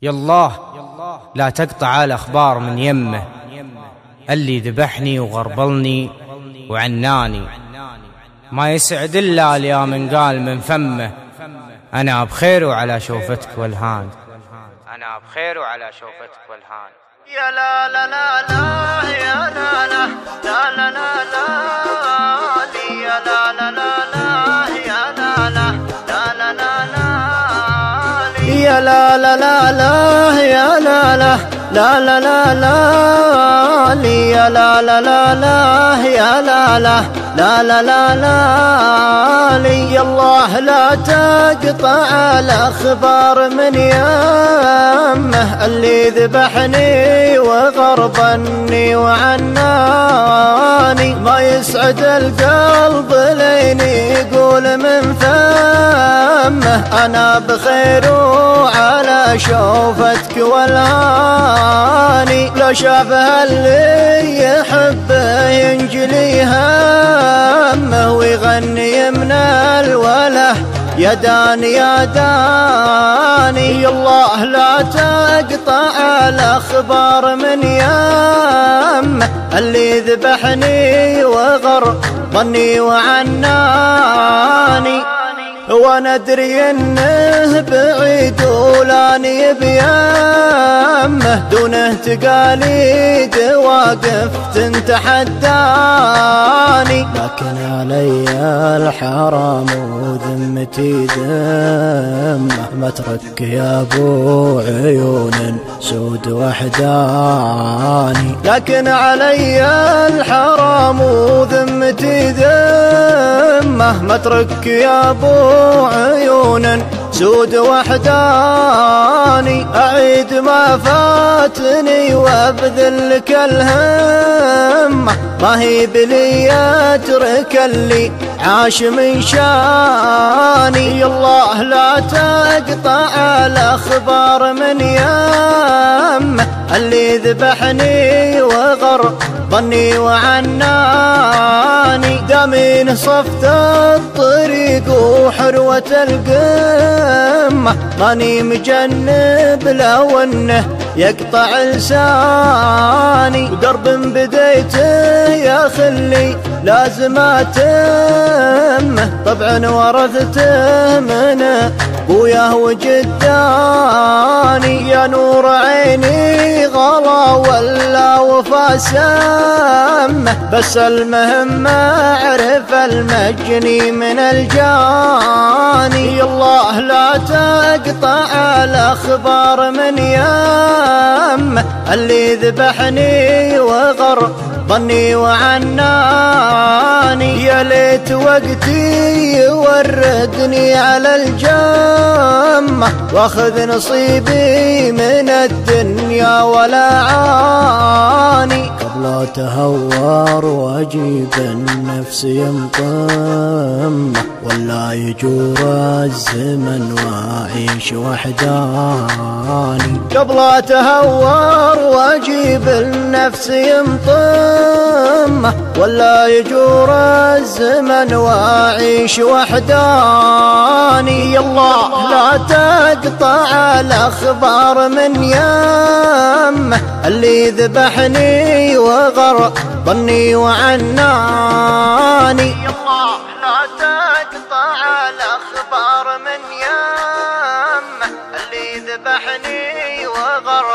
يالله لا تقطع الأخبار من يمه، اللي ذبحني وغربلني وعناني، ما يسعد إلا اليا من قال من فمه، أنا بخير وعلى شوفتك والهان، أنا بخير وعلى شوفتك والهان. يا لا لا لا لا يا لا لا لا لا لا لا يا لا لا لا لا يا لا لا لا لا لا يا لا لا لا لا يا لا لا لا لا لا لا يا لا لا لا لا يا لا لا لا لا لا لا يا الله لا تقطع الأخبار من يمه، اللي ذبحني وغربني وعناني، ما يسعد القلب لين يقول من فمه، أنا بخير وعلى شوفتك والهاني، لو شافها اللي يحبه ينجلي همه ويغني من الوله يا داني يا داني. يا الله لا تقطع الأخبار من يمه، اللي ذبحني وغربني وعناني، وانا ادري انه بعيد ولاني بيمه، دونه تقاليد واقف تتحداني، لكن علي الحرام وذمتي ذمه، مترك يا ابو عيون سود وحداني، لكن علي الحرام وذمتي ذمه، مترك يا ابو عيون سود وحداني، أعيد ما فاتني وابذل لك الهمة، ما هي بلي اترك اللي عاش من شاني. يا الله لا تقطع الأخبار من يمه، اللي ذبحني وغربني وعناني، دامين صفت الطريق وحروة القمة، ماني مجنب لو انه يقطع لساني، ودرب بديته يا خلي لازم اتمه، طبعا ورثته من ابوياه وجداني، يا نور عيني غلا ولا وفا سمه، بس المهم اعرف المجني من الجاني. يا الله لا تقطع الأخبار من يمه، اللي ذبحني وغربني وعناني، يا ليت وقتي يوردني على الجمة، واخذ نصيبي من الدنيا ولا عاني، قبل اتهور واجيب النفس ينطمه، ولا يجور الزمن واعيش وحداني، قبل اتهور واجيب النفس ينطمه، ولا يجور الزمن واعيش وحداني. يا الله لا تقطع الأخبار من يمه، اللي ذبحني وغربني وعناني، يا الله لا تقطع الأخبار من يمه، اللي ذبحني وغربني